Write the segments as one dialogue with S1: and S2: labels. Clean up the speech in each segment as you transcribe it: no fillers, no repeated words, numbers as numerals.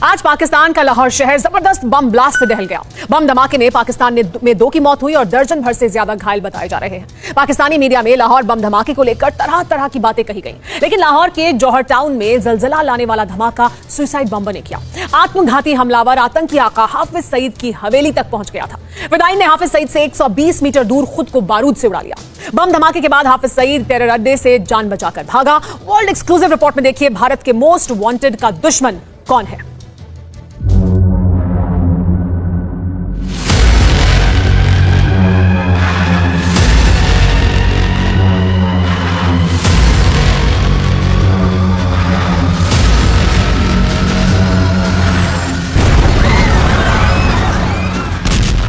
S1: आज पाकिस्तान का लाहौर शहर जबरदस्त बम ब्लास्ट से दहल गया। बम धमाके में पाकिस्तान में 2 की मौत हुई और दर्जन भर से ज्यादा घायल बताए जा रहे हैं। पाकिस्तानी मीडिया में लाहौर बम धमाके को लेकर तरह तरह की बातें कही गई, लेकिन लाहौर के जौहर टाउन में जलजला लाने वाला धमाका सुसाइड बम ने किया। आत्मघाती हमलावर आतंकी आका हाफिज सईद की हवेली तक पहुंच गया था। फिदायीन ने हाफिज सईद से 120 मीटर दूर खुद को बारूद से उड़ा लिया। बम धमाके के बाद हाफिज सईद टेरर अड्डे से जान बचाकर भागा। वर्ल्ड एक्सक्लूसिव रिपोर्ट में देखिए भारत के मोस्ट वांटेड का दुश्मन कौन है।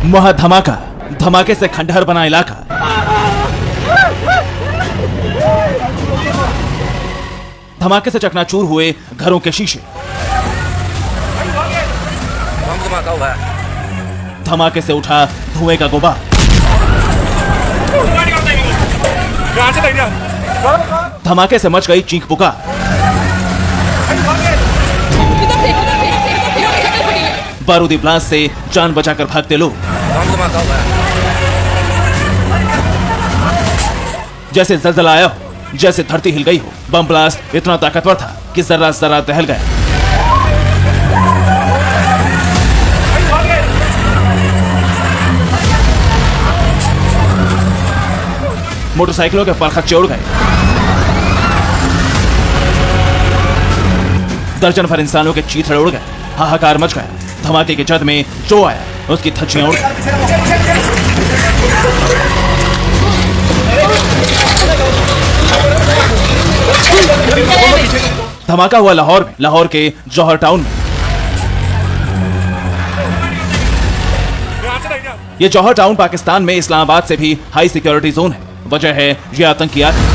S2: महा धमाका, धमाके से खंडहर बना इलाका। धमाके से चकनाचूर हुए घरों के शीशे।
S3: धमाका हुआ।
S2: धमाके से उठा धुएं का गुबार। धमाके से मच गई चीख पुकार। बारूदी ब्लास्ट से जान बचाकर भागते लोग।
S3: धमाका हुआ।
S2: जैसे जलजला आया हो, जैसे धरती हिल गई हो। बम ब्लास्ट इतना ताकतवर था कि जर्रा जर्रा दहल गया। मोटरसाइकिलों के परखच्चे उड़ गए। दर्जन भर इंसानों के चीथड़े उड़ गए। हाहाकार मच गया। धमाके की जद में जो आया उसकी धज्जियां उड़ गई। धमाका हुआ लाहौर में, लाहौर के जौहर टाउन में। यह जौहर टाउन पाकिस्तान में इस्लामाबाद से भी हाई सिक्योरिटी जोन है। वजह है यह आतंकी आतंक।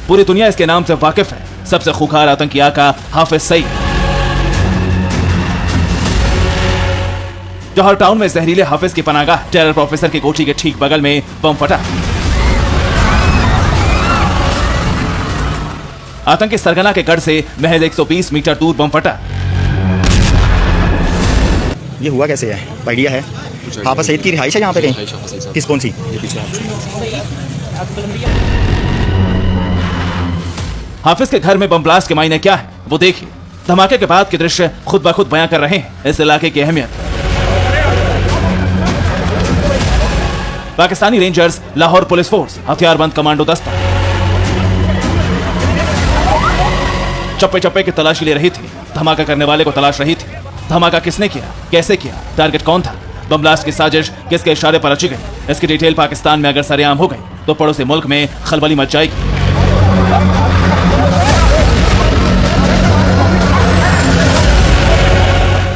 S2: पूरी दुनिया इसके नाम से वाकिफ है। सबसे खूंखार आतंकी आका हाफिज सईद। जौहर टाउन में जहरीले हाफिज की पनागाह टेरर प्रोफेसर की कोठी के ठीक बगल में बम फटा। आतंकी सरगना के गढ़ से महज 120 मीटर दूर बम फटा।
S4: ये हुआ कैसे है? आइडिया है? हाफिज सईद की रिहाइश है यहाँ पे कहीं? किस कौन सी?
S2: हाफिज के घर में बम ब्लास्ट के मायने क्या है वो देखिए। धमाके के बाद के दृश्य खुद ब खुद बयां कर रहे हैं इस इलाके की अहमियत। Pakistani rangers, Lahore police force, हथियारबंद कमांडो दस्ता चप्पे चप्पे की तलाशी ले रही थी। धमाका करने वाले को तलाश रही थी। धमाका किसने किया, कैसे किया, टारगेट कौन था, बम ब्लास्ट की साजिश किसके इशारे पर रची गई। इसकी डिटेल पाकिस्तान में अगर सरेआम हो गई तो पड़ोसी मुल्क में खलबली मच जाएगी।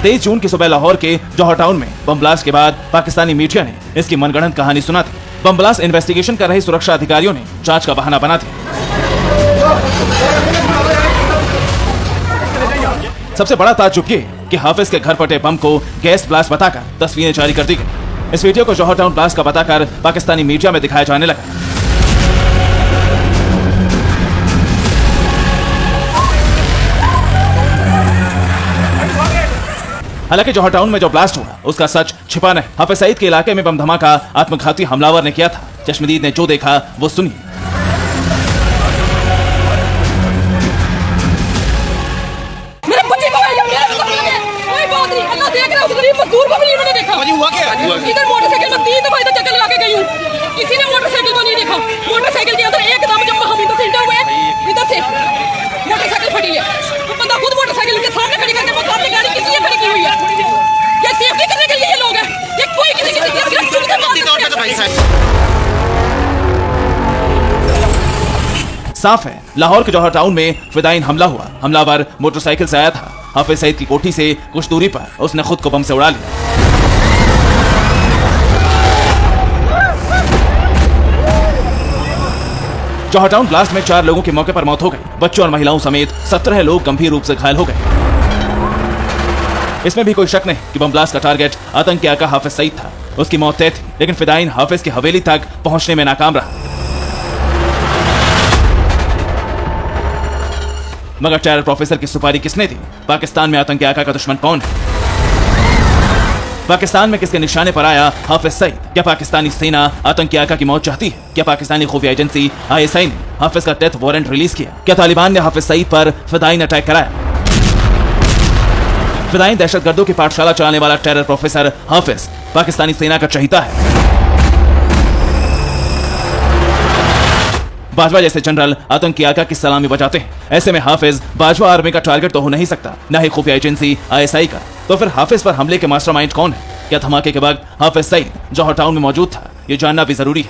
S2: 23 जून की सुबह लाहौर के जौहर टाउन में बम ब्लास्ट के बाद पाकिस्तानी मीडिया ने इसकी मनगढ़ंत कहानी सुना थी। बम ब्लास्ट इन्वेस्टिगेशन कर रहे सुरक्षा अधिकारियों ने जांच का बहाना बना दिया। सबसे बड़ा ताज्जुब ये कि हाफिज के घर फटे बम को गैस ब्लास्ट बताकर तस्वीरें जारी कर दी गई। इस वीडियो को जौहर टाउन ब्लास्ट का बताकर पाकिस्तानी मीडिया में दिखाया जाने लगा। हालांकि जौहर टाउन में जो ब्लास्ट हुआ उसका सच छिपा नहीं। हाफिज सईद के इलाके में बम धमाका आत्मघाती हमलावर ने किया था। चश्मदीद ने जो देखा वो सुनिए।
S5: इधर मोटरसाइकिल में 3 दफा इधर चक्कर लगा के गई हूँ। किसी ने मोटरसाइकिल को नहीं देखा। मोटरसाइकिल के अंदर एकदम जब हम इधर से इंटर हुए, इधर से मोटरसाइकिल फटी है। तो बंदा खुद मोटरसाइकिल के सामने खड़ी करके मुकाबले गाड़ी किसी ने खड़ी की हुई है। ये सेफ्टी करने के लिए ये लोग हैं। ये कोई किसी की
S2: साफ है लाहौर के जौहर टाउन में फिदायीन हमला हुआ। हमलावर मोटरसाइकिल से आया था। हाफिज सईद की कोठी से कुछ दूरी पर उसने खुद को बम से उड़ा लिया। जौहर टाउन ब्लास्ट में 4 लोगों की मौके पर मौत हो गई। बच्चों और महिलाओं समेत 17 लोग गंभीर रूप से घायल हो गए। इसमें भी कोई शक नहीं कि बम ब्लास्ट का टारगेट आतंकी आका हाफिज सईद था। उसकी मौत तय थी, लेकिन फिदायीन हाफिज की हवेली तक पहुंचने में नाकाम रहा। मगर टेरर प्रोफेसर की सुपारी किसने दी? पाकिस्तान में आतंकी आका का दुश्मन कौन है? पाकिस्तान में किसके निशाने पर आया हाफिज सईद? क्या पाकिस्तानी सेना आतंकी आका की मौत चाहती है? क्या पाकिस्तानी खुफिया एजेंसी ISI ने हाफिज का डेथ वारंट रिलीज किया? क्या तालिबान ने हाफिज सईद पर फिदायीन अटैक कराया? फिदायीन दहशतगर्दों की पाठशाला चलाने वाला टेरर प्रोफेसर हाफिज पाकिस्तानी सेना का चहीता है। बाजवा जैसे जनरल आतंकी आका की सलामी बजाते हैं। ऐसे में हाफिज बाजवा आर्मी का टारगेट तो हो नहीं सकता, न ही खुफिया एजेंसी ISI का। तो फिर हाफिज पर हमले के मास्टरमाइंड कौन है? क्या धमाके के वक्त हाफिज सईद जौहर टाउन में मौजूद था? ये जानना भी जरूरी है।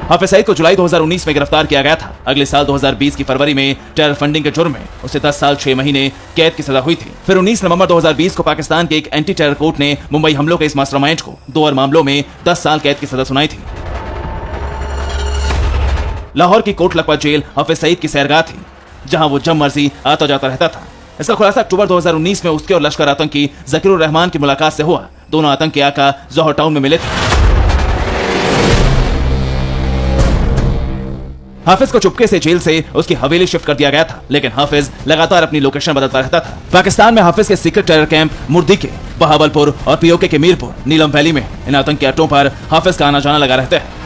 S2: हाफिज सईद को जुलाई 2019 में गिरफ्तार किया गया था। अगले साल 2020 की फरवरी में टेरर फंडिंग के जुर्म में उसे 10 साल 6 महीने कैद की सजा हुई थी। फिर 19 नवंबर 2020 को पाकिस्तान के एक एंटी टेरर कोर्ट ने मुंबई हमलों के इस मास्टरमाइंड को 2 और मामलों में 10 साल कैद की सजा सुनाई थी। लाहौर की कोट लखपत जेल हाफिज सईद की सैरगाह थी, जहां वो जब मर्जी आता जाता रहता था। इसका खुलासा अक्टूबर 2019 में उसके और लश्कर आतंकी जकीरुर रहमान की मुलाकात से हुआ। दोनों आतंकी आका जौहर टाउन में मिले थे। हाफिज को चुपके से जेल से उसकी हवेली शिफ्ट कर दिया गया था, लेकिन हाफिज लगातार अपनी लोकेशन बदलता रहता था। पाकिस्तान में हाफिज के सीक्रेट टेरर कैंप मुर्दी के, बहावलपुर और POK के मीरपुर, नीलम वैली में इन आतंकी अड्डों पर हाफिज का आना जाना लगा रहता है।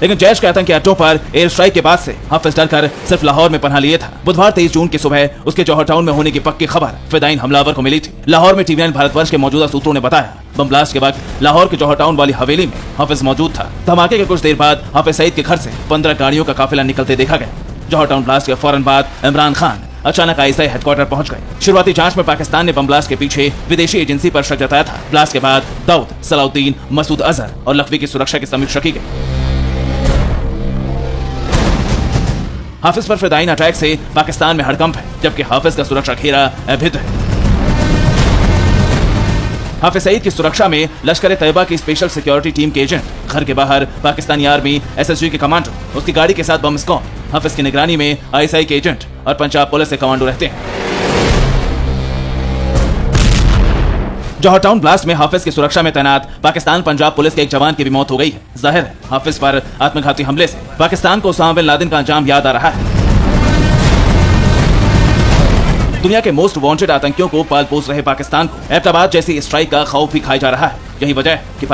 S2: लेकिन जैश के आतंकी अड्डों पर एयर स्ट्राइक के बाद से हाफिज डरकर सिर्फ लाहौर में पनाह लिए था। बुधवार 23 जून की सुबह उसके जौहर टाउन में होने की पक्की खबर फिदायीन हमलावर को मिली थी। लाहौर में TVN भारतवर्ष के मौजूदा सूत्रों ने बताया, बम ब्लास्ट के वक्त लाहौर के जौहर टाउन वाली हवेली में हाफिज मौजूद था। धमाके के कुछ देर बाद हाफिज सईद के घर से 15 गाड़ियों का काफिला निकलते देखा गया। जौहर टाउन ब्लास्ट के फौरन बाद इमरान खान अचानक ISI हेडक्वार्टर पहुंच गए। शुरुआती जांच में पाकिस्तान ने बम ब्लास्ट के पीछे विदेशी एजेंसी पर शक जताया था। ब्लास्ट के बाद दाऊद, सलाउद्दीन, मसूद अजहर और लखवी की सुरक्षा की समीक्षा की गई। हाफिज पर फिदायीन अटैक से पाकिस्तान में हड़कंप है, जबकि हाफिज का सुरक्षा घेरा अभित है। हाफिज सईद की सुरक्षा में लश्कर तैयबा की स्पेशल सिक्योरिटी टीम के एजेंट, घर के बाहर पाकिस्तानी आर्मी SSG के कमांडो, उसकी गाड़ी के साथ बम स्क्वाड, हाफिज की निगरानी में ISI के एजेंट और पंजाब पुलिस के कमांडो रहते हैं। जौहर टाउन ब्लास्ट में हाफिज की सुरक्षा में तैनात पाकिस्तान पंजाब पुलिस के एक जवान की भी मौत हो गई है। जाहिर है हाफिज पर आत्मघाती हमले से पाकिस्तान को उसामा बिन लादेन का अंजाम याद आ रहा है। दुनिया के मोस्ट वांटेड आतंकियों को पाल पोस रहे पाकिस्तान को एबटाबाद जैसी स्ट्राइक का खौफ भी खाया जा रहा है। यही वजह है कि